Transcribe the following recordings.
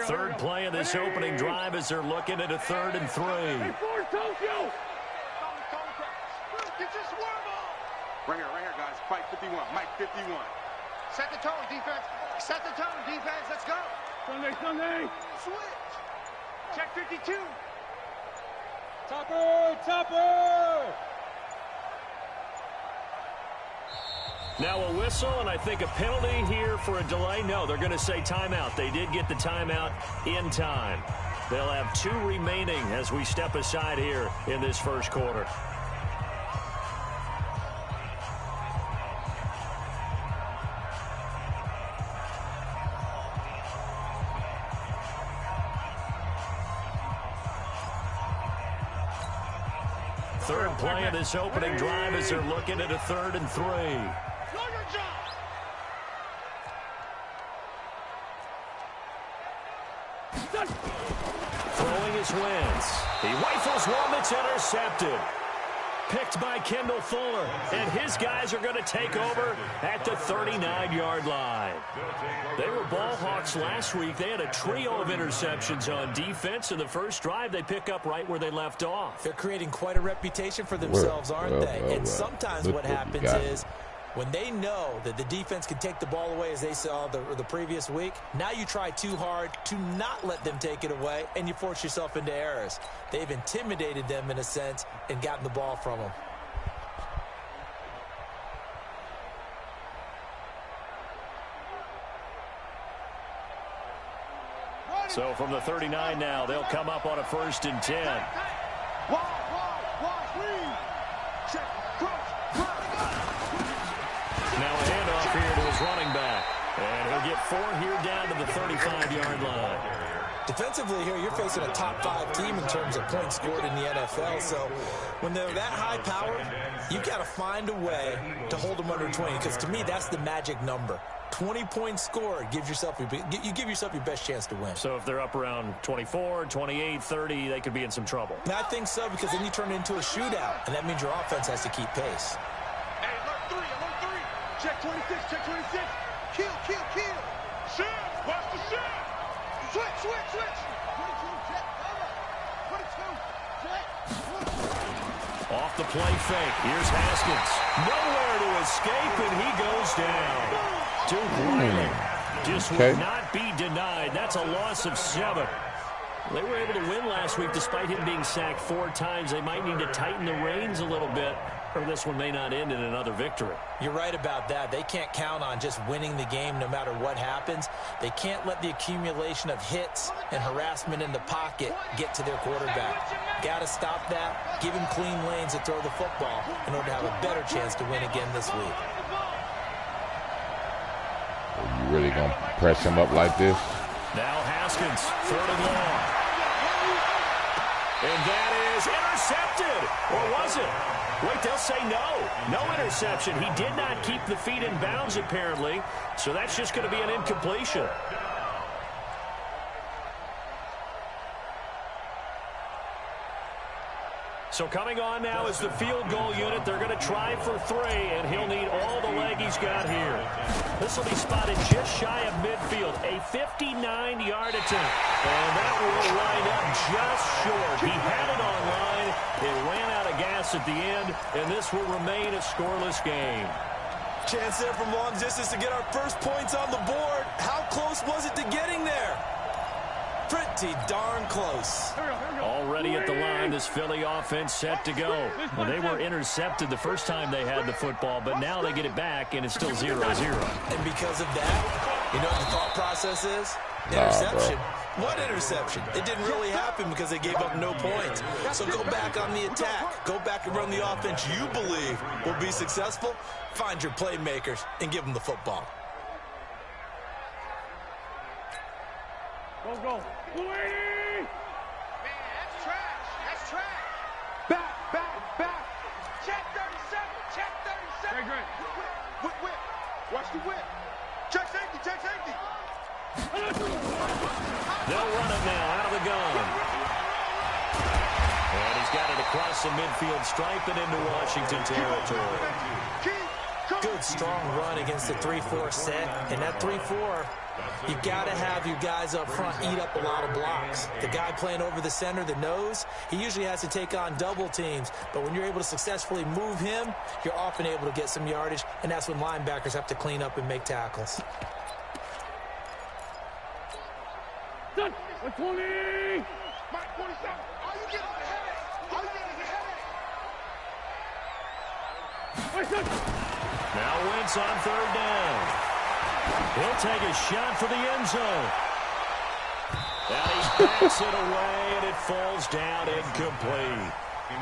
Third play of this opening drive as they're looking at a 3rd and 3. Right here, guys. Fight 51. Mike 51. Set the tone, defense. Set the tone, defense. Let's go. Sunday. Switch. Check 52. Topper. Now a whistle, and I think a penalty here for a delay. No, they're going to say timeout. They did get the timeout in time. They'll have 2 remaining as we step aside here in this first quarter. Third play of this opening drive as they're looking at a 3rd and 3. Throwing his wins. He rifles one that's intercepted. Picked by Kendall Fuller. And his guys are going to take over at the 39-yard line. They were ball hawks last week. They had a trio of interceptions on defense. In the first drive, they pick up right where they left off. They're creating quite a reputation for themselves, aren't they? And sometimes what happens is when they know that the defense can take the ball away, as they saw the previous week, now you try too hard to not let them take it away, and you force yourself into errors. They've intimidated them in a sense and gotten the ball from them. So from the 39 now, they'll come up on a 1st and 10. Now a handoff here to his running back. And he'll get 4 here down to the 35-yard line. Defensively here, you're facing a top 5 team in terms of points scored in the NFL. So when they're that high powered, you've got to find a way to hold them under 20. Because to me, that's the magic number. 20 points scored gives yourself you give yourself your best chance to win. So if they're up around 24, 28, 30, they could be in some trouble. And I think so, because then you turn it into a shootout, and that means your offense has to keep pace. Hey, alert 3. Check 26, check 26. Kill. Shift, watch the shift. Switch. 22, check, cover. 22, check. Off the play fake. Here's Haskins. Nowhere to escape, and he goes down. Just would not be denied. That's a loss of 7. They were able to win last week despite him being sacked 4 times. They might need to tighten the reins a little bit, or this one may not end in another victory. You're right about that. They can't count on just winning the game no matter what happens. They can't let the accumulation of hits and harassment in the pocket get to their quarterback. Got to stop that, give him clean lanes to throw the football in order to have a better chance to win again this week. Are you really going to press him up like this? Now Haskins, 3rd and long. And that is intercepted. Or was it? Wait, they'll say no. No interception. He did not keep the feet in bounds, apparently. So that's just going to be an incompletion. So coming on now is the field goal unit. They're going to try for 3, and he'll need all the leg he's got here. This will be spotted just shy of midfield. A 59-yard attempt. And that will line up just short. He had it on line. It ran out of gas at the end, and this will remain a scoreless game. Chance there from long distance to get our first points on the board. How close was it to getting there? Pretty darn close. Already at the line, this Philly offense set to go. Well, they were intercepted the first time they had the football, but now they get it back, and it's still 0-0. And because of that, you know what the thought process is? Interception. What interception? It didn't really happen because they gave up no points. So go back on the attack. Go back and run the offense you believe will be successful. Find your playmakers and give them the football. Go. Man, that's trash. Back. Check 37. Great. Whip. Watch the whip. Check safety. They'll run it now out of the gun. And he's got it across the midfield stripe and into Washington territory. Good, strong run against the 3-4 set. And that 3-4, you got to have your guys up front eat up a lot of blocks. The guy playing over the center, the nose, he usually has to take on double teams. But when you're able to successfully move him, you're often able to get some yardage, and that's when linebackers have to clean up and make tackles. 120! Mike 47. Are you getting the headache? Are you getting the headache? Now Wentz on third down. He'll take a shot for the end zone. And he backs it away, and it falls down incomplete.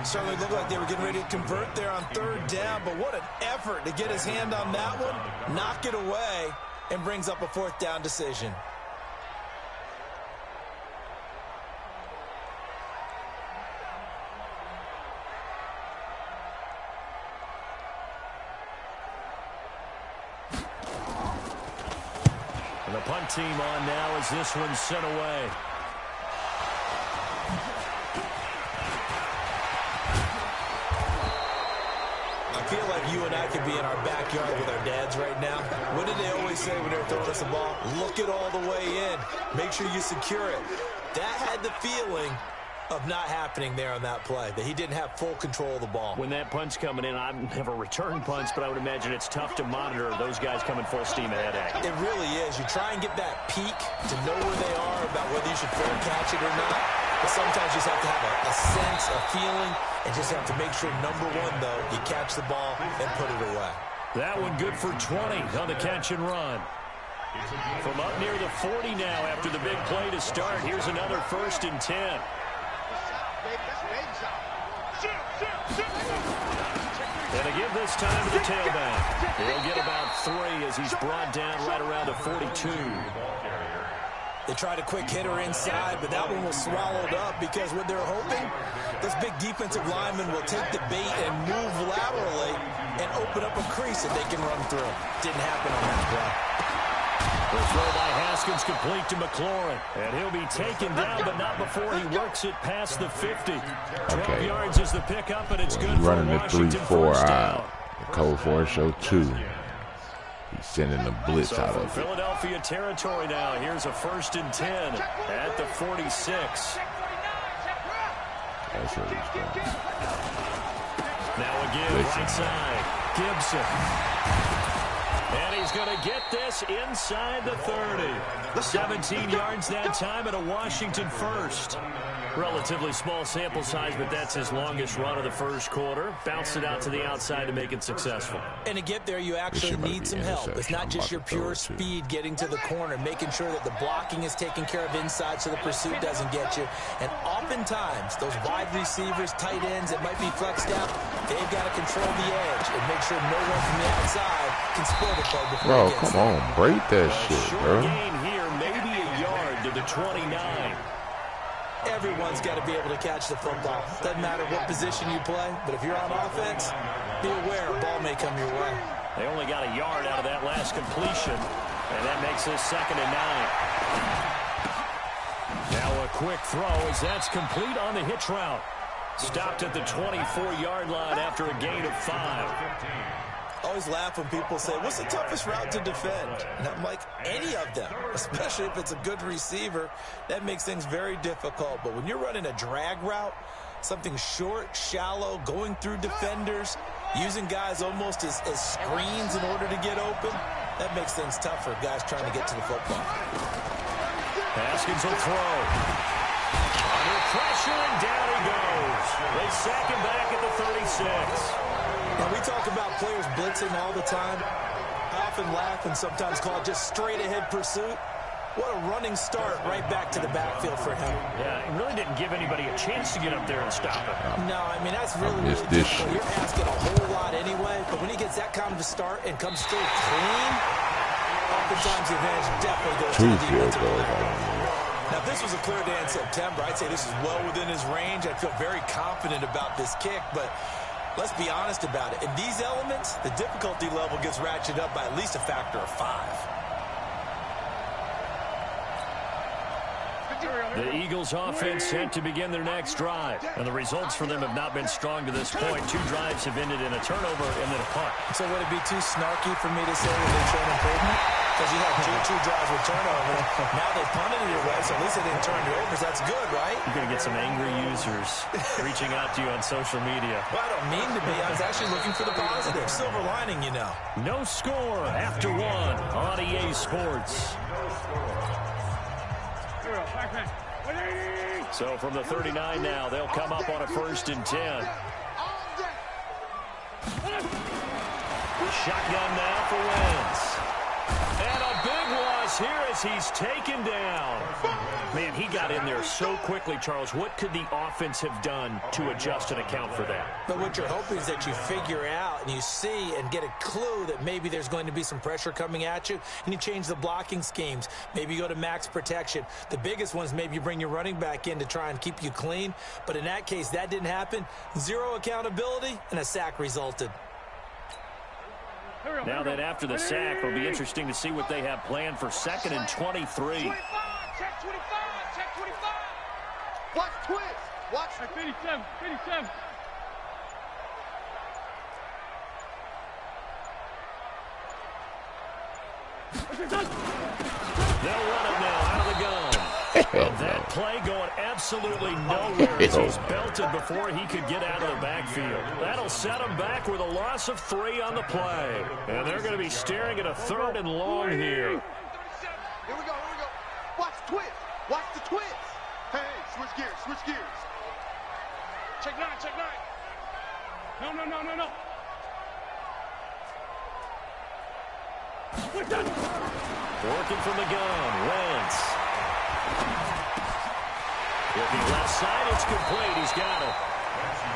Certainly looked like they were getting ready to convert there on third down, but what an effort to get his hand on that one, knock it away, and brings up a fourth down decision. And the punt team on now as this one's sent away. I feel like you and I could be in our backyard with our dads right now. What did they always say when they were throwing us the ball? Look it all the way in. Make sure you secure it. That had the feeling of not happening there on that play, that he didn't have full control of the ball. When that punt's coming in, I've never returned punts, but I would imagine it's tough to monitor those guys coming full steam ahead at you. It really is. You try and get that peek to know where they are about whether you should fair catch it or not. But sometimes you just have to have a sense, a feeling, and just have to make sure, number one, though, you catch the ball and put it away. That one good for 20 on the catch and run. From up near the 40 now after the big play to start, here's another 1st and 10. And a give this time to the tailback. He'll get about 3 as he's brought down right around the 42. They tried a quick hitter inside, but that one was swallowed up because what they're hoping, this big defensive lineman will take the bait and move laterally and open up a crease that they can run through. Didn't happen on that play. The throw by Haskins complete to McLaurin. And he'll be taken down, but not before he works it past the 50. 12 yards is the pickup, and it's good for running the Washington 3-4 first down. The code for show 2. He's sending the blitz So out from of it. Philadelphia territory now, here's a 1st and 10 at the 46. That's what he's doing. Now again, right side, Gibson. And he's going to get this inside the 30. 17 yards that time at a Washington first. Relatively small sample size, but that's his longest run of the first quarter. Bounced it out to the outside to make it successful. And to get there, you actually need some help. It's not just your pure speed getting to the corner, making sure that the blocking is taken care of inside so the pursuit doesn't get you. And oftentimes, those wide receivers, tight ends that might be flexed out, they've got to control the edge and make sure no one from the outside can spoil the play before Bro, it gets come there. on. Break that shit, Short bro. gain here, maybe a yard to the 29. Everyone's got to be able to catch the football. Doesn't matter what position you play, but if you're on offense, be aware a ball may come your way. They only got a yard out of that last completion, and that makes this 2nd and 9. Now a quick throw as that's complete on the hitch route. Stopped at the 24-yard line after a gain of 5. Always laugh when people say, what's the toughest route to defend? And I'm like, any of them, especially if it's a good receiver. That makes things very difficult. But when you're running a drag route, something short, shallow, going through defenders, using guys almost as screens in order to get open, that makes things tough for guys trying to get to the football. Haskins will throw. Under pressure, and down he goes. They sack him back at the 36. Now, we talk about players blitzing all the time. I often laugh and sometimes call it just straight-ahead pursuit. What a running start right back to the backfield for him. Yeah, it really didn't give anybody a chance to get up there and stop him. No, I mean, that's really difficult. You're asking a whole lot anyway, but when he gets that kind of a start and comes through clean, oftentimes the advantage definitely goes to the defensive player. Now, if this was a clear day in September, I'd say this is well within his range. I'd feel very confident about this kick, but let's be honest about it. In these elements, the difficulty level gets ratcheted up by at least a factor of 5. The Eagles offense set to begin their next drive. And the results for them have not been strong to this point. 2 drives have ended in a turnover and then a punt. So would it be too snarky for me to say that they showed improvement? Because you have two drives with turnover. Now they punted it away, so at least they didn't turn it over. So that's good, right? You're going to get some angry users reaching out to you on social media. Well, I don't mean to be. I was actually looking for the positive. Silver lining, you know. No score after 1 on EA Sports. So from the 39 now, they'll come up on a 1st and 10. Shotgun now for Wentz. And a big loss here as he's taken down. Man, he got in there so quickly, Charles. What could the offense have done to adjust and account for that? But what you're hoping is that you figure out and you see and get a clue that maybe there's going to be some pressure coming at you, and you change the blocking schemes. Maybe you go to max protection. The biggest one is maybe you bring your running back in to try and keep you clean. But in that case, that didn't happen. 0 accountability, and a sack resulted. Now that after the sack, it'll be interesting to see what they have planned for 2nd and 23. 25, check 25, check 25. Watch twist. Watch 57, 57. They'll run it now out of the gun. And that play going absolutely nowhere as he's belted before he could get out of the backfield. That'll set him back with a loss of 3 on the play. And they're going to be staring at a 3rd and long here. Here we go, here we go. Watch twist. Watch the twist. Hey, switch gears, switch gears. Check 9, check 9. No. Working from the gun, Wentz. Looking left side, it's complete. He's got it.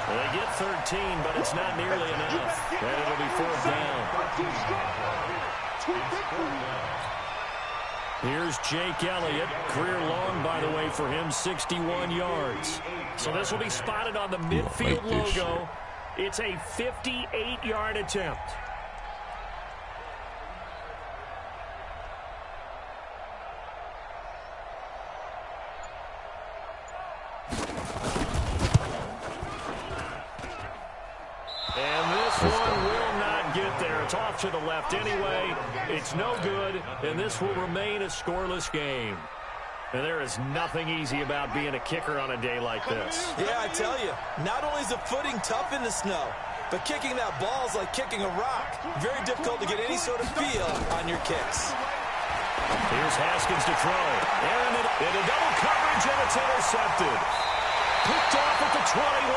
Well, they get 13, but it's not nearly enough. And it'll be 4th down. Here's Jake Elliott. Career long, by the way, for him, 61 yards. So this will be spotted on the midfield logo. It's a 58-yard attempt. It's off to the left anyway. It's no good, and this will remain a scoreless game. And there is nothing easy about being a kicker on a day like this. Yeah, I tell you, not only is the footing tough in the snow, but kicking that ball is like kicking a rock. Very difficult to get any sort of feel on your kicks. Here's Haskins to throw. Aaron in a double coverage, and it's intercepted. Picked off at the 21.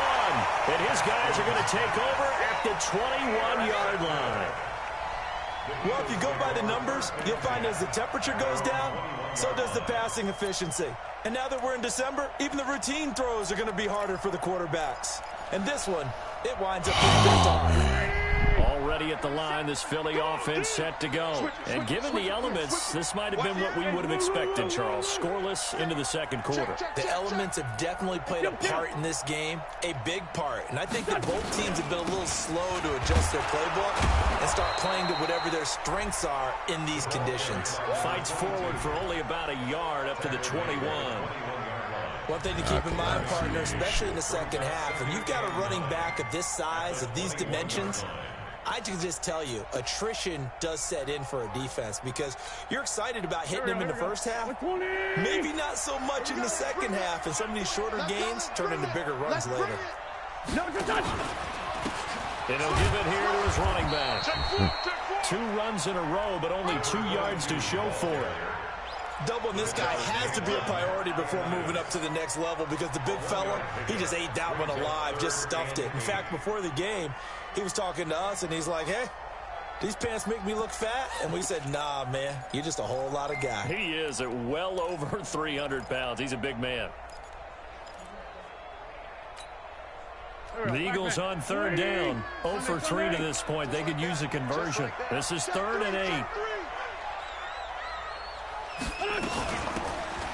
And his guys are going to take over at the 21-yard line. Well, if you go by the numbers, you'll find as the temperature goes down, so does the passing efficiency. And now that we're in December, even the routine throws are going to be harder for the quarterbacks. And this one, it winds up being picked off. Already at the line, this Philly offense set to go. And given the elements, this might have been what we would have expected, Charles. Scoreless into the 2nd quarter. The elements have definitely played a part in this game, a big part. And I think that both teams have been a little slow to adjust their playbook and start playing to whatever their strengths are in these conditions. Fights forward for only about a yard up to the 21. One thing to keep in mind, partner, especially in the second half, and you've got a running back of this size, of these dimensions, I can just tell you, attrition does set in for a defense because you're excited about hitting him in the first half. Maybe not so much in the second half, and some of these shorter gains turn into bigger runs later. And he'll give it here to his running back. 2 runs in a row, but only 2 yards to show for it. Doubling this guy has to be a priority before moving up to the next level because the big fella, he just ate that one alive, just stuffed it. In fact, before the game, he was talking to us, and he's like, hey, these pants make me look fat? And we said, nah, man, you're just a whole lot of guy. He is at well over 300 pounds. He's a big man. The Eagles on 3rd down. 0 for 3 to this point. They could use a conversion. This is 3rd and 8.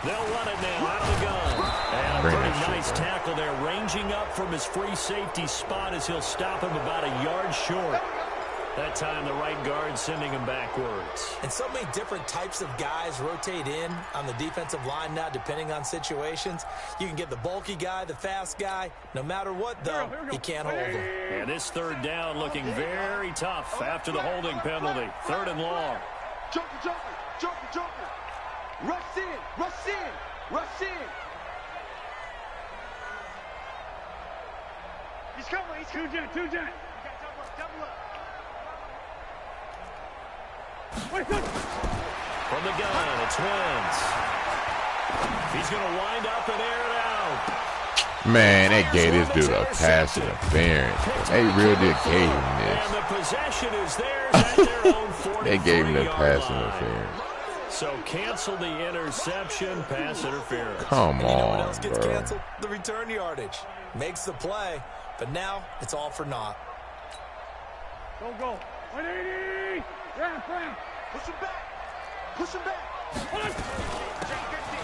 They'll run it now out of the gun. And a pretty nice tackle there, ranging up from his free safety spot as he'll stop him about a yard short. That time the right guard sending him backwards. And so many different types of guys rotate in on the defensive line now, depending on situations. You can get the bulky guy, the fast guy. No matter what, though, he can't hold them. And this third down looking very tough after the holding penalty. 3rd and long. Joker, Joker, Joker, Joker. Rush in, rush in, rush in. He's coming. He's coming. Two jet. Double up. Wait, good. From the gun, it's Wentz. He's going to wind up and air it out. Man, they gave this dude a pass interference. They really gave him this. And the possession is theirs at their own 43-yard They gave him the pass line. interference. So cancel the interception, pass interference. Come And you know what on, else gets bro. canceled? The return yardage. Makes the play, but now it's all for naught. Go. 180. Yeah, Frank. Push him back. Push him back.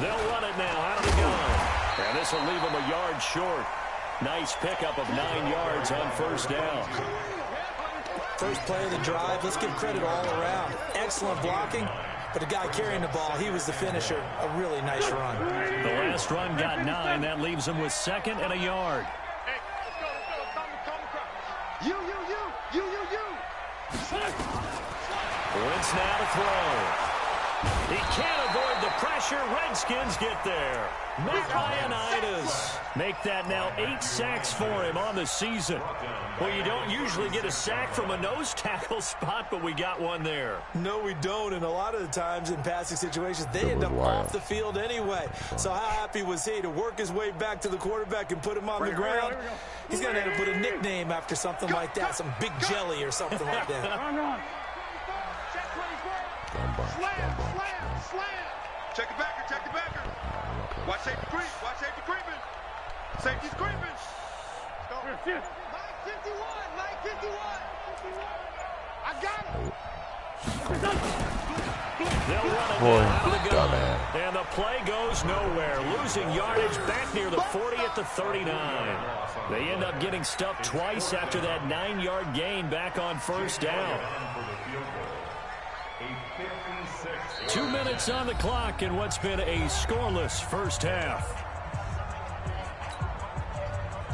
They'll run it now out of the gun. And this will leave them a yard short. Nice pickup of 9 yards on 1st down. First play of the drive, let's give credit all around. Excellent blocking, but the guy carrying the ball, he was the finisher. A really nice run. The last run got 9. That leaves them with 2nd and a yard. Hey, let's go. You. Wentz now to throw. He can't avoid the pressure. Redskins get there. Matt Ioannidis make that now 8 sacks for him on the season. Well, you don't usually get a sack from a nose tackle spot, but we got one there. No, we don't, and a lot of the times in passing situations, they end up off the field anyway. So how happy was he to work his way back to the quarterback and put him on the ground? He's going to have to put a nickname after something like that, some Big Jelly or something like that. Slam. Check the backer. Watch safety creep. Safety's creeping. Let's go. Mike 51. I got him. They'll run it Boy, out of the gun. dumbass. And the play goes nowhere. Losing yardage back near the 40 at the 39. They end up getting stuffed twice after that 9-yard gain back on 1st down. 2 minutes on the clock in what's been a scoreless first half.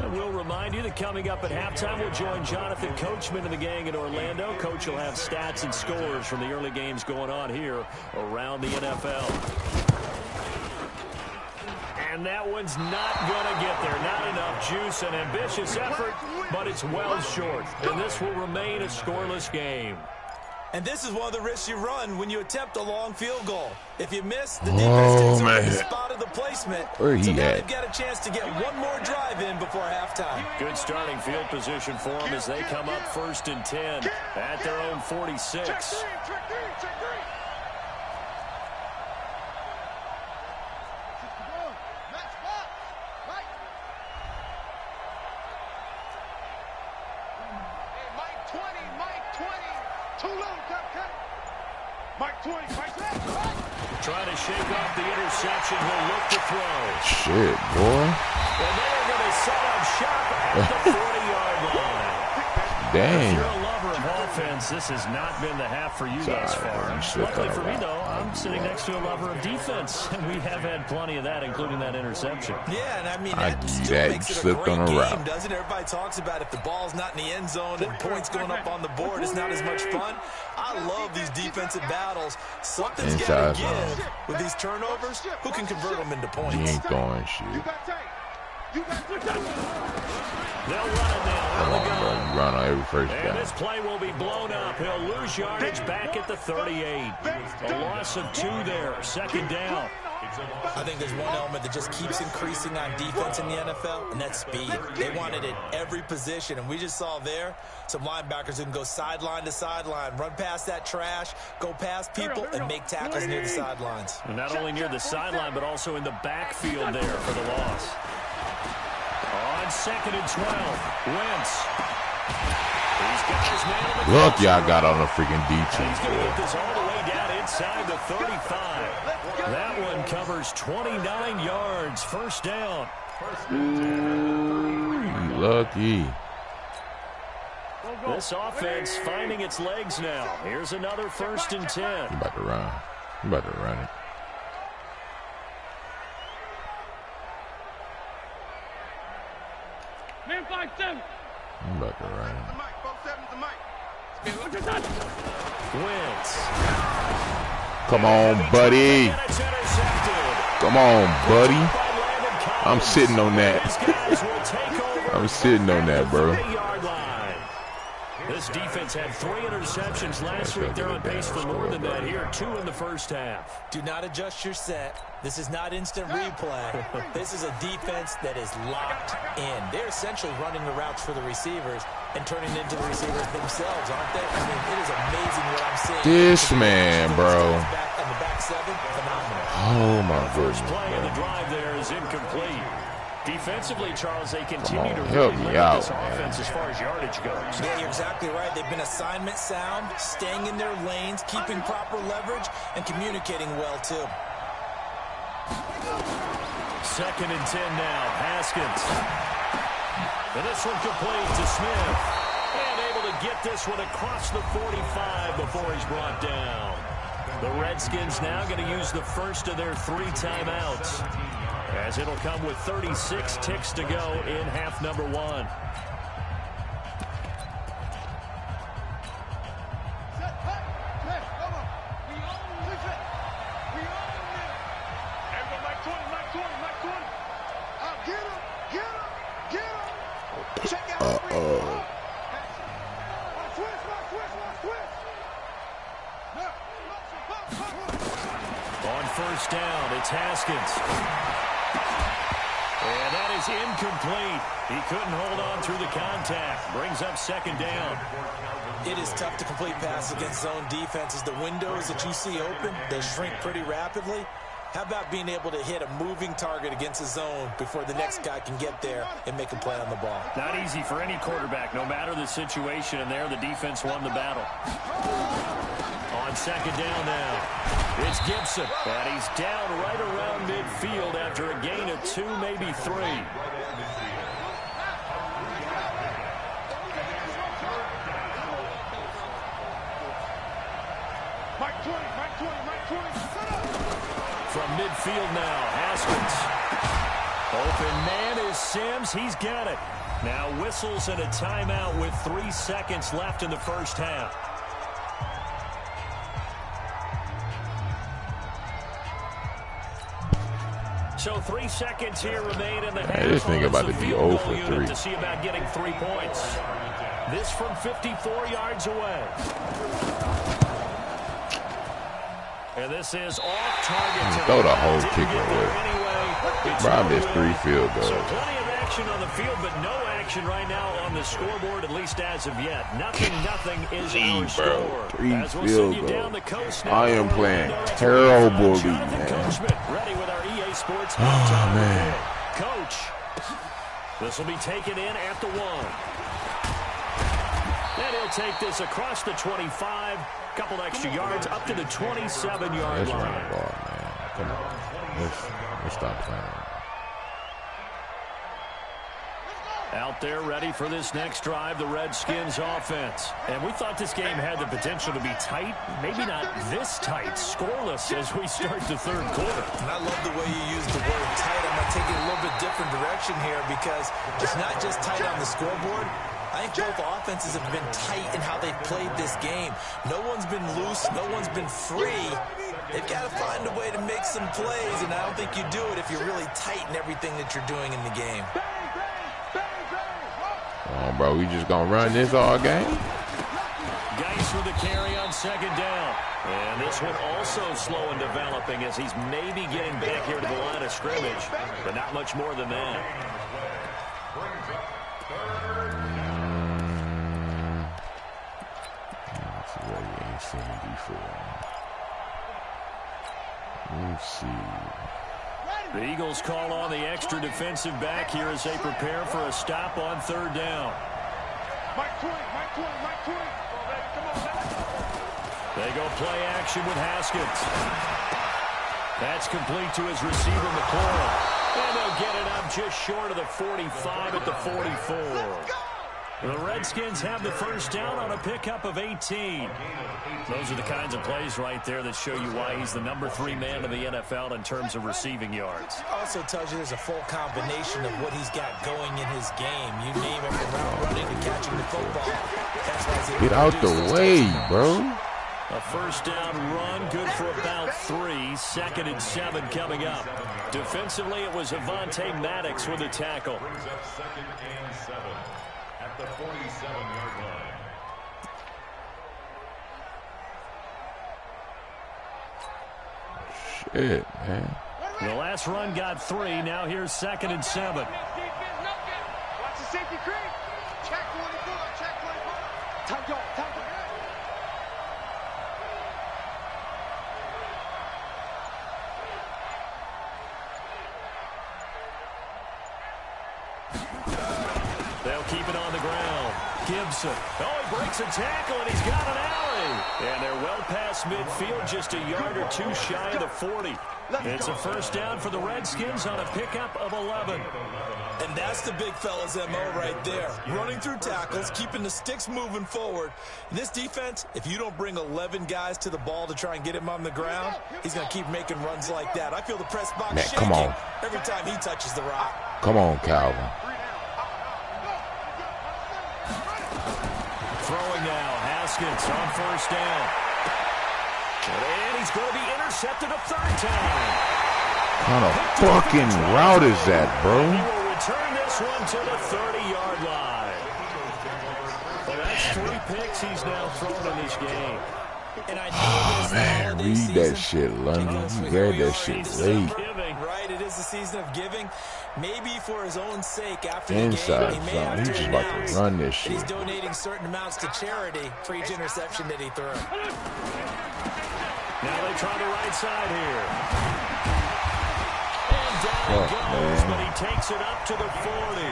And we'll remind you that coming up at halftime, we'll join Jonathan Coachman and the gang in Orlando. Coach will have stats and scores from the early games going on here around the NFL. And that one's not going to get there. Not enough juice, an ambitious effort, but it's well short. And this will remain a scoreless game. And this is one of the risks you run when you attempt a long field goal. If you miss, the defense takes over the spot of the placement. Where he so now at? they've got a chance to get one more drive in before halftime. Good starting field position for them as they come up 1st and 10 at their own 46. Check three. Trying to shake off the interception. He'll look to throw. Shit, boy. And they're going to set up shop at the 40-yard line. Dang. If you're a lover of offense, this has not been the half for you thus far. Luckily for me, though, I'm sitting next to a lover of defense, and we have had plenty of that, including that interception. Yeah, and I mean, I that give still that makes it a slipped great on a game, route. doesn't it? Everybody talks about if the ball's not in the end zone and points going up on the board, it's not as much fun. I love these defensive battles. Something's got to give with these turnovers. Who can convert them into points? He ain't throwing shit. They'll run it now. Come on, bro. You run on every first And down. this play will be blown up. He'll lose yardage back at the 38. A loss of 2 there. 2nd down. I think there's one element that just keeps increasing on defense in the NFL, and that's speed. They want it at every position, and we just saw there some linebackers who can go sideline to sideline, run past that trash, go past people, and make tackles near the sidelines. And not only near the sideline, but also in the backfield there for the loss. On 2nd and 12, Wentz. He's got his man on the Look, y'all got on the freaking And he's going to D2. get this all the way down inside the 35. That one covers 29 yards. 1st down. Lucky. This offense finding its legs now. Here's another 1st and 10. You about to run. You about to run it. Man 5-7. I'm about to run it. Wentz. Come on, buddy. Come on, buddy. I'm sitting on that. I'm sitting on that, bro. This defense had 3 interceptions last week. They're on pace for more than that here. 2 in the first half. Do not adjust your set. This is not instant replay. This is a defense that is locked in. They're essentially running the routes for the receivers and turning into the receivers themselves, aren't they? I mean, it is amazing what I'm seeing. This man, bro. And the back 7, phenomenal. Oh, my goodness. First play of the drive there is incomplete. Defensively, Charles, they continue to help really me limit out, this offense as far as yardage goes. Yeah, you're exactly right. They've been assignment sound, staying in their lanes, keeping proper leverage, and communicating well, too. 2nd and 10 now. Haskins. And this one complete to Smith. And able to get this one across the 45 before he's brought down. The Redskins now going to use the first of their 3 timeouts, as it'll come with 36 ticks to go in half number 1. On first down, it's Haskins. And that is incomplete. He couldn't hold on through the contact. Brings up 2nd down. It is tough to complete passes against zone defenses. The windows that you see open, they shrink pretty rapidly. How about being able to hit a moving target against a zone before the next guy can get there and make a play on the ball? Not easy for any quarterback, no matter the situation, and there the defense won the battle. On 2nd down now, it's Gibson, and he's down right around midfield after a gain of 2, maybe 3. Mike 20, Mike 20, Mike 20. From midfield now, Haskins. Open man is Sims. He's got it. Now whistles and a timeout with 3 seconds left in the first half. So 3 seconds here remain in the half. This thing about to be 0 for 3. To see about getting 3 points. This from 54 yards away. And this is off target. Throw the whole kicker away. Bro, I missed 3 field goals. So plenty of action on the field, but no action right now on the scoreboard, at least as of yet. Nothing is our score. 3 field goals. I am playing terrible, man. Ready with our EA Sports. Oh, man. Coach, this will be taken in at the 1. And he'll take this across the 25. Couple extra yards up to the 27-yard line. Let's run the ball, man. Come on. Let's stop playing. Out there ready for this next drive, the Redskins offense. And we thought this game had the potential to be tight, maybe not this tight, scoreless as we start the 3rd quarter. And I love the way you use the word tight. I'm going to take it a little bit different direction here because it's not just tight on the scoreboard. I think both offenses have been tight in how they've played this game. No one's been loose. No one's been free. They've got to find a way to make some plays, and I don't think you do it if you're really tight in everything that you're doing in the game. Come on, bro. We just going to run this all game? Geis with the carry on 2nd down. And this one also slow in developing as he's maybe getting back here to the line of scrimmage, but not much more than that. Let's see. The Eagles call on the extra defensive back here as they prepare for a stop on 3rd down. Mike 20, Mike 20, Mike 20. They go play action with Haskins. That's complete to his receiver, McLaurin. And they'll get it up just short of the 45 at the 44. The Redskins have the first down on a pickup of 18. Those are the kinds of plays right there that show you why he's the #3 man in the NFL in terms of receiving yards. Also tells you there's a full combination of what he's got going in his game. You name it, from route running to catching the football. That's why he's able Get to out produce the those way, touchdowns. A bro. first down run, good for about 3. 2nd and 7 coming up. Defensively, it was Avonte Maddox with the tackle. 2nd and 7 at the 47-yard line. Shit, man. The last run got 3. Now here's 2nd and 7. Watch the safety creep. Check 24. Check 24. Time go. Time go. They'll keep it on the ground. Gibson. Oh, he breaks a tackle, and he's got an alley. And they're well past midfield, just a yard or 2 shy of the 40. It's a first down for the Redskins on a pickup of 11. And that's the big fella's MO right there. Running through tackles, keeping the sticks moving forward. This defense, if you don't bring 11 guys to the ball to try and get him on the ground, he's going to keep making runs like that. I feel the press box Man, shaking come on. every time he touches the rock. Come on, Calvin. Throwing now, Haskins on first down. And he's going to be intercepted a 3rd time. What kind of fucking route is that, bro? He will return this one to the 30-yard line. Well, that's 3 picks he's now thrown in this game. And I know Oh, man, read that shit, London. You read that shit late. Right, it is the season of giving. Maybe for his own sake after Inside the game, he may zone. have He's to just about announce to run this that shit. he's donating certain amounts to charity for each interception that he threw. Now they try the right side here. And down he goes, but he takes it up to the 40.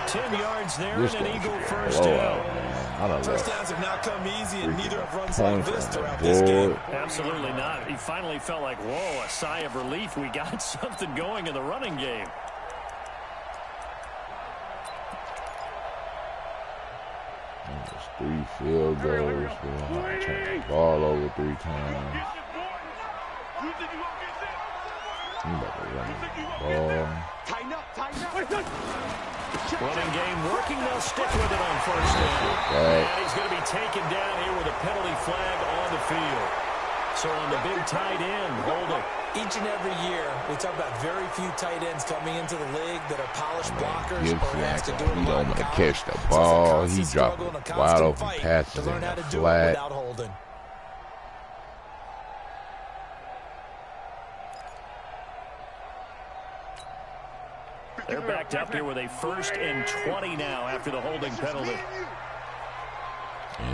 10 yards there This and an guy's Eagle a first blowout, down. man. I done First left. downs have not come easy, and neither have runs Points like this on throughout the this game. board. Absolutely not. He finally felt like, whoa, a sigh of relief. We got something going in the running game. There's 3 field goals. Turn the ball over 3 times. He about to run the ball. Tighten up. Tighten up. Running game working. They'll stick with it on first down. And he's going to be taken down here with a penalty flag on the field. So on the big tight end, holding. Each and every year, we talk about very few tight ends coming into the league that are polished blockers or has to do it He a lot don't in want to college. catch the So it's a ball. He constant struggle dropping and a wide constant open fight passes to in learn how the to do it flat. without holding. They're backed up here with a 1st and 20 now after the holding penalty.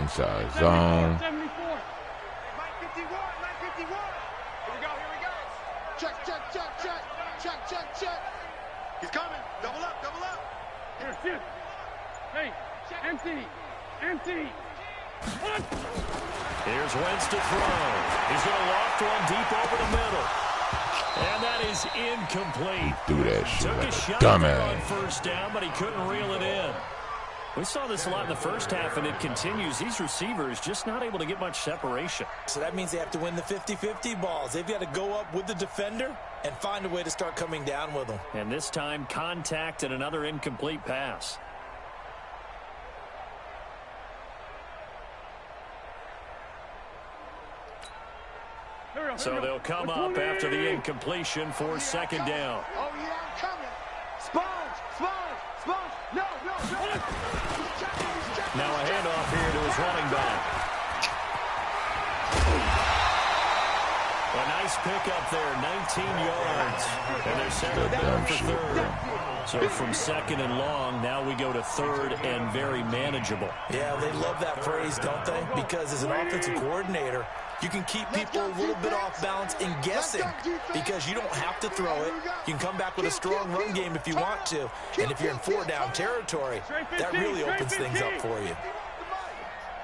Inside zone. 74. Mike 51. Mike 51. Here we go. Here we go. Check. Check. Check. Check. Check. Check. Check. He's coming. Double up. Double up. Here, shift. Hey, empty. Empty. Here's Wentz to throw. He's going to loft one deep over the middle. And that is incomplete. He threw that shit Took like a a shot there on dumbass. first down, but he couldn't reel it in. We saw this a lot in the first half, and it continues. These receivers just not able to get much separation. So that means they have to win the 50-50 balls. They've got to go up with the defender and find a way to start coming down with them. And this time, contact and another incomplete pass. So they'll come up after the incompletion for 2nd down. Oh, yeah, I'm coming. Sponge. No. Now a handoff here to his running back. A nice pickup there, 19 yards. And they're settled down for 3rd. So from 2nd and long, now we go to 3rd and very manageable. Yeah, they love that phrase, don't they? Because as an offensive coordinator, you can keep people a little bit off balance and guessing because you don't have to throw it. You can come back with a strong run game if you want to. And if you're in 4-down territory, that really opens things up for you.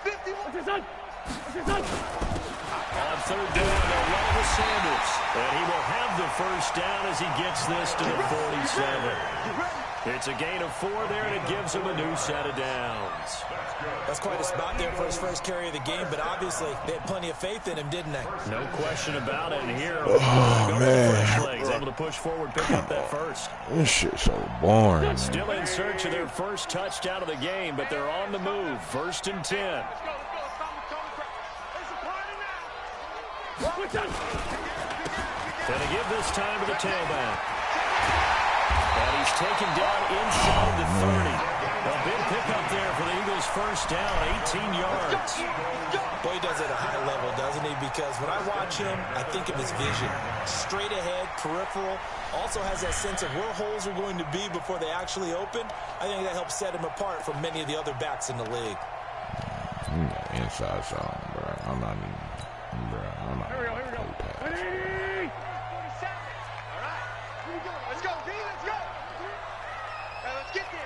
What's your son? What's your son? On 3rd down, they'll run with Sanders. And he will have the first down as he gets this to the 47. It's a gain of 4 there, and it gives him a new set of downs. That's quite a spot there for his first carry of the game, but obviously they had plenty of faith in him, didn't they? No question about it. And here, man. legs, able to push forward, pick up that first. This shit's so boring, man. Still in search of their first touchdown of the game, but they're on the move. 1st and 10. Let's go. It's time to tone the crowd. It's a party now. Gonna give this time to the tailback. And he's taken down inside the 30. A big pickup there for the Eagles' first down, 18 yards. Boy, he does it at a high level, doesn't he? Because when I watch him, I think of his vision. Straight ahead, peripheral. Also has that sense of where holes are going to be before they actually open. I think that helps set him apart from many of the other backs in the league. Inside zone, bro. I'm not even play pass. All right. Here we go. Let's go, D. Let's go. Now let's get there.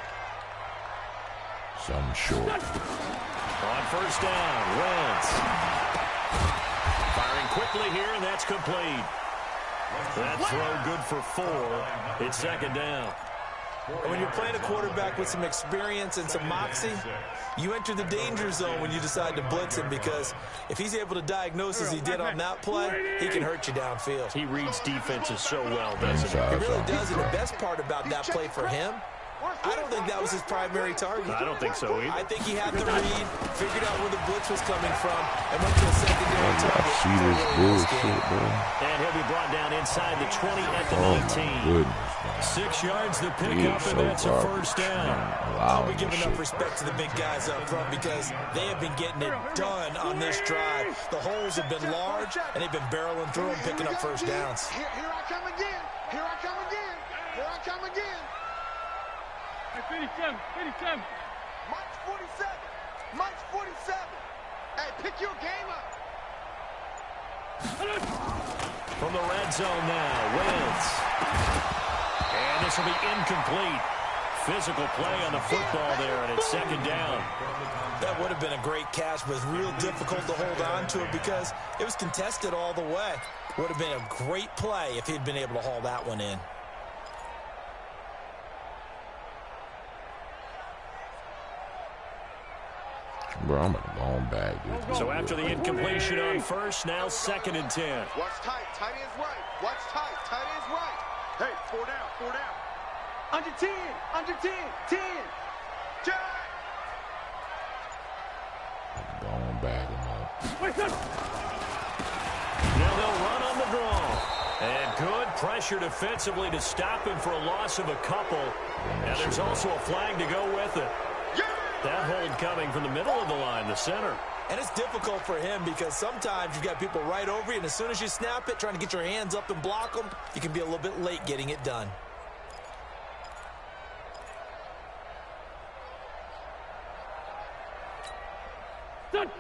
Something short. On first down, Wentz. Firing quickly here, and that's complete. That throw good for 4. It's 2nd down. And when you're playing a quarterback with some experience and some moxie, you enter the danger zone when you decide to blitz him, because if he's able to diagnose as he did on that play, he can hurt you downfield. He reads defenses so well, doesn't he? He really does, and the best part about that play for him, I don't think that was his primary target. I don't think so either. I think he had the read, figured out where the blitz was coming from, and went to a secondary target. I see this bullshit, bro. And he'll be brought down inside the 20 at the 19. 6 yards the pickup, and that's a first down. I'll be giving enough respect to the big guys up front, because they have been getting it done on this drive. The holes have been large, and they've been barreling through them, picking up first downs. Here I come again. Here I come again. Here I come again. 57. Mike's 47. Mike's 47. Hey, pick your game up. From the red zone now, Wentz. And this will be incomplete. Physical play on the football there, and it's 2nd down. That would have been a great catch, but it's real difficult to hold on to it because it was contested all the way. Would have been a great play if he'd been able to haul that one in. Bro, I'm going back. So after the incompletion on first, now 2nd and 10. Watch tight. Tight ends right. Watch tight. Tight ends right. Hey, 4 down. 4 down. Under 10. Under 10. 10. Jack. Going back him up. Now they'll run on the draw. And good pressure defensively to stop him for a loss of a couple. And there's also a flag to go with it. That hold coming from the middle of the line, the center. And it's difficult for him because sometimes you've got people right over you, and as soon as you snap it, trying to get your hands up and block them, you can be a little bit late getting it done.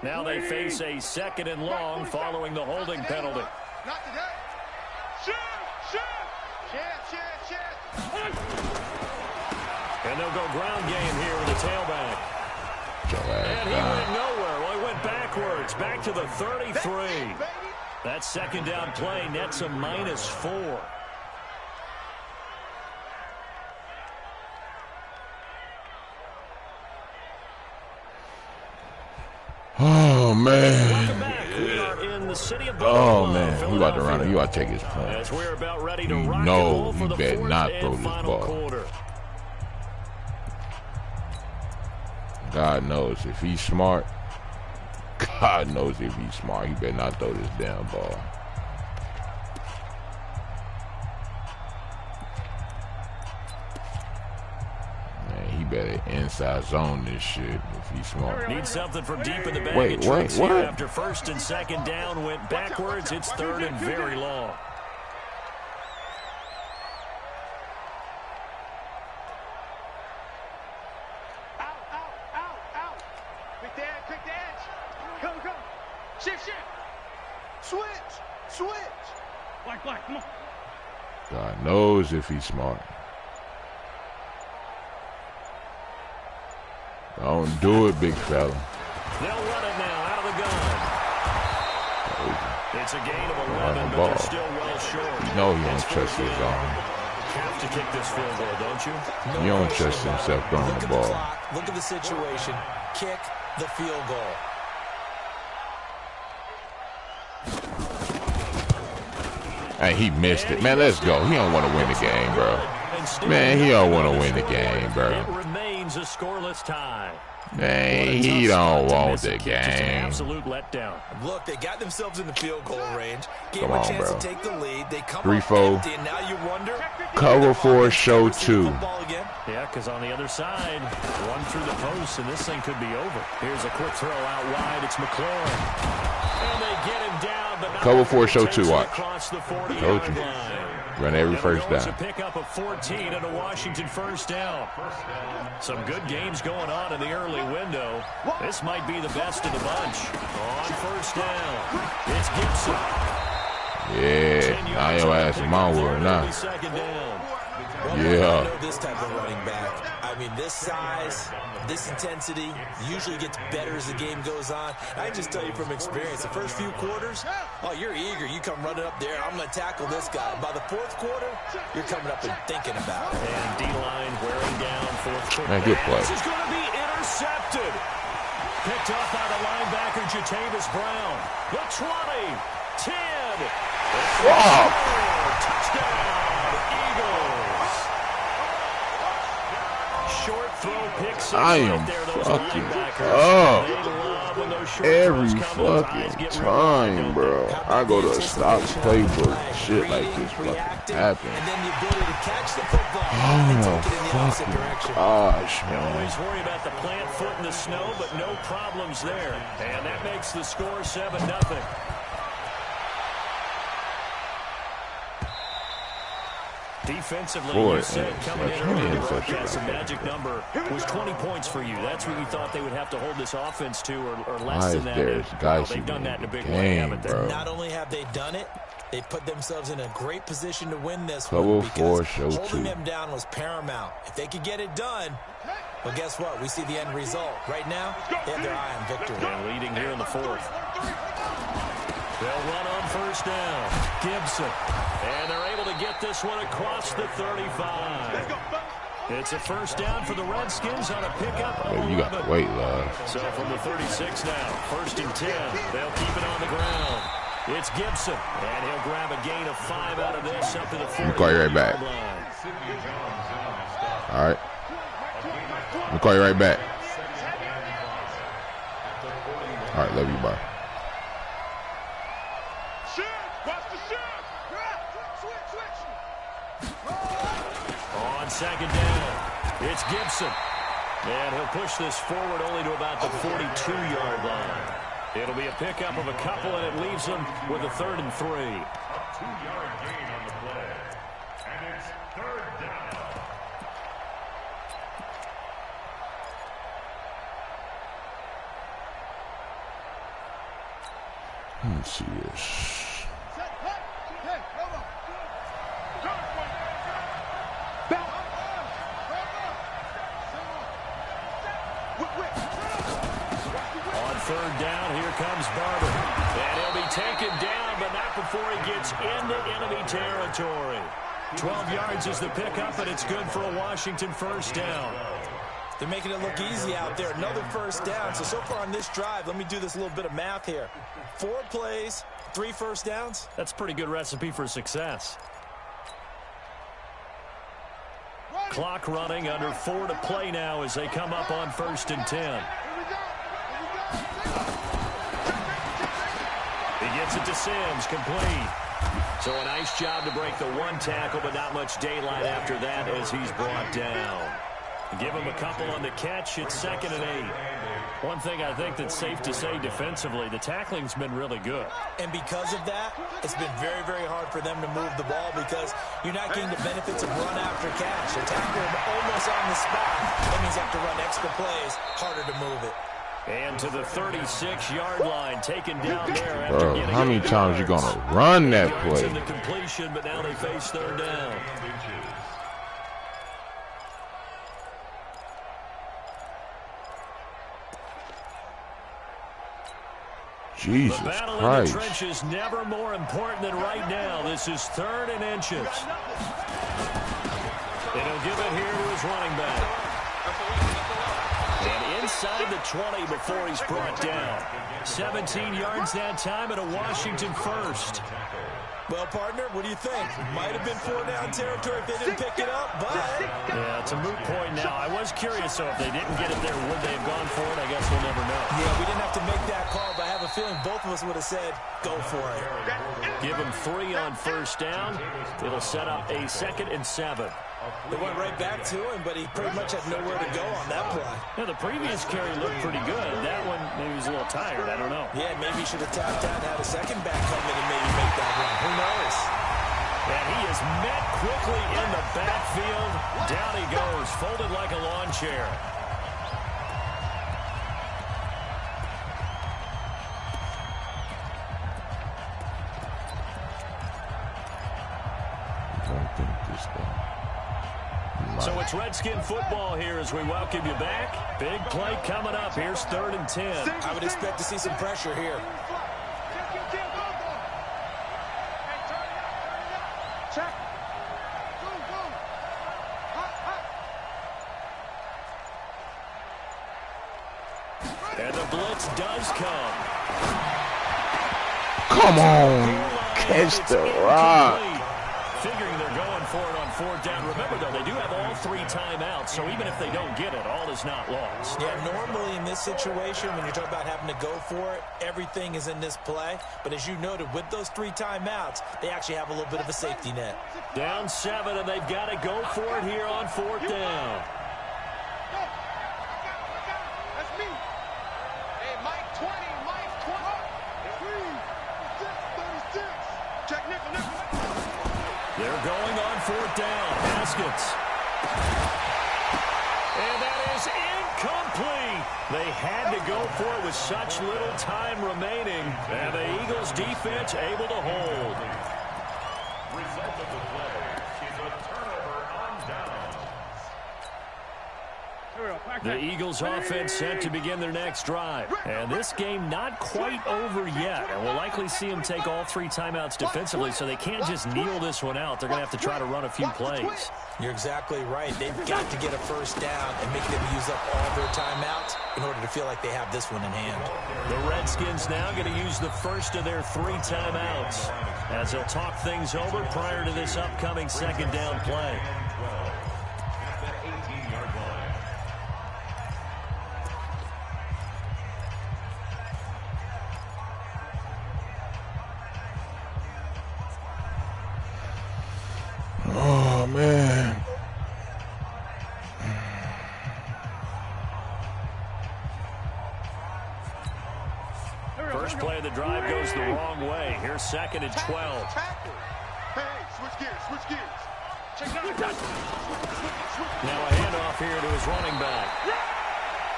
Now they face a 2nd and long following the holding penalty. Not today. Shoot. And they'll go ground game here with the tailback. And he went nowhere. Well, he went backwards, back to the 33. That 2nd down play nets a -4. Oh, man. We are in the city of Oh, man. He about to run it. You got to take his As points. we're about ready to You rock and know roll he for the better 4th not and throw this final ball. quarter. God knows if he's smart. God knows if he's smart. He better not throw this damn ball. Man, he better inside zone this shit if he's smart. Need something from deep in the bag. Wait, what? Here after 1st and 2nd down, went backwards. It's 3rd and very long. Out. Quick the edge. Come. Shift. Switch. Black, come on. God knows if he's smart. Don't do it, big fella. They'll run it now out of the gun. It's a gain of 11, but they're still well short. You know he don't trust his arm. Have to to kick this field goal, don't you? No, you don't trust himself throwing the ball. Look at the situation. Kick the field goal. Hey, he missed it. Man, let's go. He don't want to win the game, bro. Man, he don't want to win the game, bro. It remains a scoreless tie. Man, he don't want the game. Absolute letdown. Look, they got themselves in the field goal range. Gave a chance to take the lead. They come 3-4. empty, and now you wonder. Cover 4, show 2. Yeah, because on the other side, one through the post, and this thing could be over. Here's a quick throw out wide. It's McLaurin. And they get him down, but not cover 4, show 2, watch. Across the 40 Told you. line. Run every first down. A pickup of 14 and a Washington first down. Some good games going on in the early window. This might be the best of the bunch. On first down, it's Gibson. Yeah, now your ass in my world now. Yeah. This type of running back. I mean, this size, this intensity usually gets better as the game goes on. I can just tell you from experience, the first few quarters, oh, you're eager. You come running up there. I'm going to tackle this guy. By the fourth quarter, you're coming up and thinking about it. And D-line wearing down fourth quarter. Man, good play. This is going to be intercepted. Picked up by the linebacker, Jatavis Brown. The 20, 10. Wow. Touchdown, Eagles. Short throw picks. I am fucking up every fucking time, bro. I go to a stocks playbook, shit like this fucking happen. Oh fucking gosh, man. Always worry about the plant foot in the snow, but no problems there. And that makes the score 7-0. Defensively, you said coming in early in the broadcast, the magic number was 20 points for you. That's what you thought they would have to hold this offense to, or less than that. Well, they've done that in a big way, haven't they? Not only have they done it, they put themselves in a great position to win this one because holding them down was paramount. If they could get it done, well, guess what? We see the end result. Right now, they have their eye on victory. And leading here in the fourth. They'll run on first down. Gibson. And they're able to get this one across the 35. It's a first down for the Redskins on a pickup. Hey, you got to wait, love. So from the 36 now, first and 10. They'll keep it on the ground. It's Gibson. And he'll grab a gain of 5 out of this up to the 40. I'm going to call you right back. All right. I'm going to call you right back. All right, love you, bye. On second down, it's Gibson. And he'll push this forward only to about the 42-yard line. It'll be a pickup of a couple, and it leaves them with a 3rd and 3. A 2-yard gain on the play. And it's 3rd down. Let's see this. On 3rd down, here comes Barber. And he'll be taken down, but not before he gets into enemy territory. 12 yards is the pickup, and it's good for a Washington first down. They're making it look easy out there. Another first down. So far on this drive, let me do this little bit of math here. 4 plays, 3 first downs. That's a pretty good recipe for success. Clock running, under 4 to play now as they come up on 1st and 10. He gets it to Sims, complete. So a nice job to break the 1 tackle, but not much daylight after that as he's brought down. Give him a couple on the catch. It's 2nd and 8. One thing I think that's safe to say defensively, the tackling's been really good. And because of that, it's been very, very hard for them to move the ball because you're not getting the benefits of run after catch. They tackle him almost on the spot. That means you have to run extra plays, harder to move it. And to the 36-yard line, taken down there after Bro, getting how many times you gonna run that play? The completion, but now they face 3rd down. Jesus the battle Christ. in the trenches never more important than right now. This is 3rd and inches. And he'll give it here to his running back. And inside the 20 before he's brought down. 17 yards that time and a Washington first. Well, partner, what do you think? Might have been 4-down territory if they didn't pick it up, but... Yeah, it's a moot point now. I was curious, though, if they didn't get it there, would they have gone for it? I guess we'll never know. Yeah, we didn't have to make that call, but I have a feeling both of us would have said, go for it. Give him 3 on first down. It'll set up a 2nd and 7. They went right back to him, but he pretty much had nowhere to go on that play. Yeah, the previous carry looked pretty good. That one, maybe he was a little tired. I don't know. Yeah, maybe he should have tapped out and had a second back come in and maybe make that run. Who knows? And he is met quickly in the backfield. Down he goes, folded like a lawn chair. So it's Redskin football here as we welcome you back. Big play coming up. Here's 3rd and 10. I would expect to see some pressure here. And the blitz does come. Come on. Catch the rock. Figuring they're going for it on 4th down. Remember, though, they do have all 3 timeouts, so even if they don't get it, all is not lost. Yeah, normally in this situation, when you're talking about having to go for it, everything is in this play. But as you noted, with those 3 timeouts, they actually have a little bit of a safety net. Down 7, and they've got to go for it here on 4th down. That's me. Hey, Mike 20, Mike 20. 36. Check nickel, nickel. They're going on 4th down. Haskins. And that is incomplete. They had to go for it with such little time remaining. And the Eagles defense able to hold. Result of the play is a turnover on downs. The Eagles offense set to begin their next drive. And this game not quite over yet. And we'll likely see them take all 3 timeouts defensively, so they can't just kneel this one out. They're going to have to try to run a few plays. You're exactly right. They've got to get a 1st down and make them use up all their timeouts in order to feel like they have this one in hand. The Redskins now going to use the first of their 3 timeouts as they'll talk things over prior to this upcoming 2nd down play. At the 18-yard line. Oh, man. First play of the drive goes the wrong way. Here's 2nd and 12. Hey, switch gears, switch gears. Now a handoff here to his running back.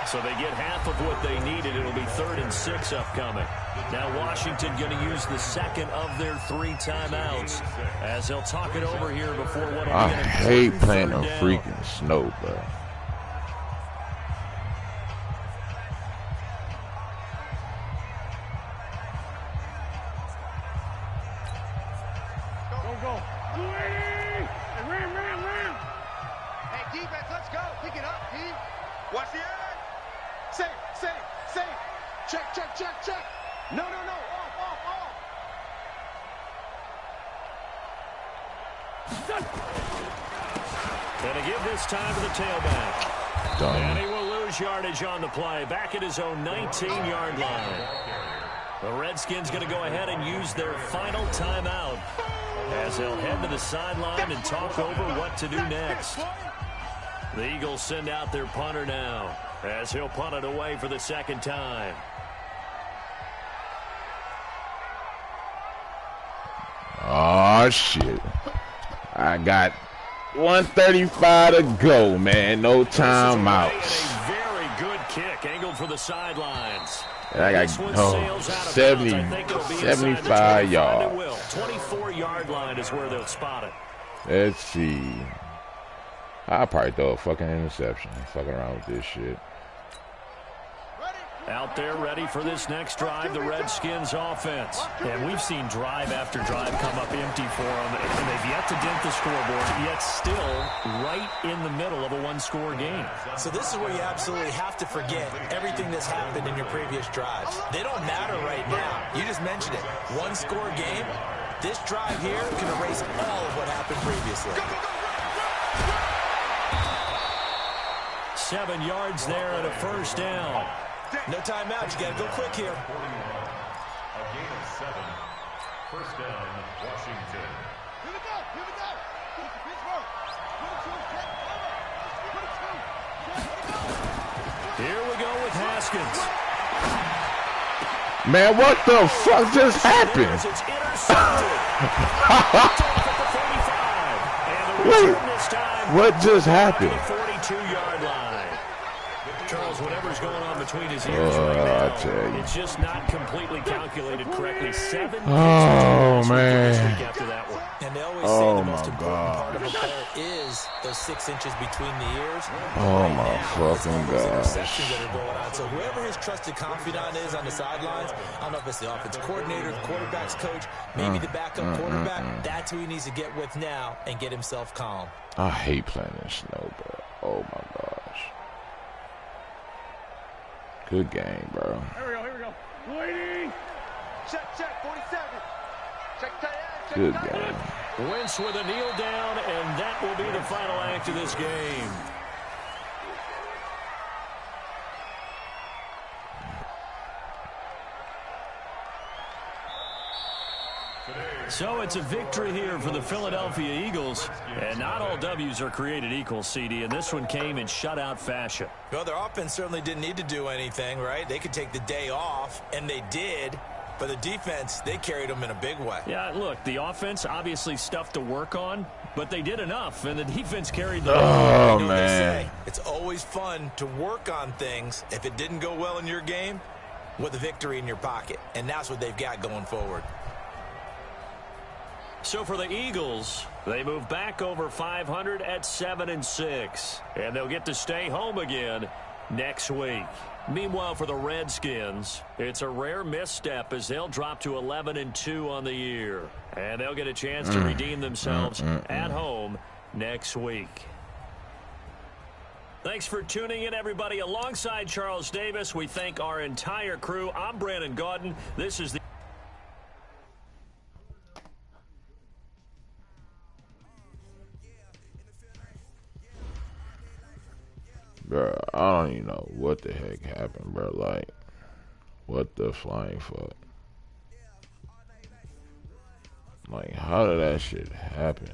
So they get half of what they needed. It'll be 3rd and 6 upcoming. Now Washington going to use the 2nd of their 3 timeouts as they'll talk it over here before what will be I hate playing on freaking snow, bro. Go. Ram. Hey, defense, let's go. Pick it up, team. Watch the edge. Safe. Check. No. Off. And to give this time to the tailback. Done. And he will lose yardage on the play. Back at his own 19-yard line. The Redskins going to go ahead and use their final timeout as they'll head to the sideline and talk over what to do next. The Eagles send out their punter now as he'll punt it away for the 2nd time. Oh, shit. I got 1:35 to go, man. No timeouts. A very good kick angled for the sidelines. I got 75 yards. 24-yard line is where they'll spot it. Let's see. I'll probably throw a fucking interception. Fucking around with this shit. Ready? Out there ready for this next drive, the Redskins offense. And we've seen drive after drive come up empty for them, and they've yet to dent the scoreboard, yet still right in the middle of a one-score game. So this is where you absolutely have to forget everything that's happened in your previous drives. They don't matter right now. You just mentioned it. One-score game. This drive here can erase all of what happened previously. 7 yards there and a first down. No timeout. You got to go quick here. A gain of 7. First down, Washington. Here we go. Here we go. Here we go with Haskins. Man, what the fuck just happened? It's intercepted. What just happened? 42-yard line. Charles, whatever's going on between his ears right now, I tell you. it's just not completely calculated correctly. 7 man. after that one. And they always say the most important part of a player is those 6 inches between the ears. Oh my fucking gosh. Interceptions that are going on. So whoever his trusted confidant is on the sidelines, I don't know if it's the offense coordinator, the quarterback's coach, maybe the backup quarterback, that's who he needs to get with now and get himself calm. I hate playing in snow, bro. Oh my gosh. Good game, bro. Here we go, here we go. Waiting. Check, 47. Check, check. Good game. Wentz with a kneel down, and that will be the final act of this game. So it's a victory here for the Philadelphia Eagles, and not all W's are created equal, CD, and this one came in shutout fashion. Well, their offense certainly didn't need to do anything, right? They could take the day off, and they did. But the defense, they carried them in a big way. Yeah, look, the offense, obviously stuff to work on, but they did enough, and the defense carried them. Oh, You know what they man. say? It's always fun to work on things. If it didn't go well in your game, with a victory in your pocket. And that's what they've got going forward. So for the Eagles, they move back over 500 at 7-6, and they'll get to stay home again next week. Meanwhile, for the Redskins, it's a rare misstep as they'll drop to 11-2 on the year, and they'll get a chance to redeem themselves at home next week. Thanks for tuning in, everybody. Alongside Charles Davis, we thank our entire crew. I'm Brandon Gaudin. This is the Bro, I don't even know what the heck happened, bro. Like, what the flying fuck? Like, how did that shit happen?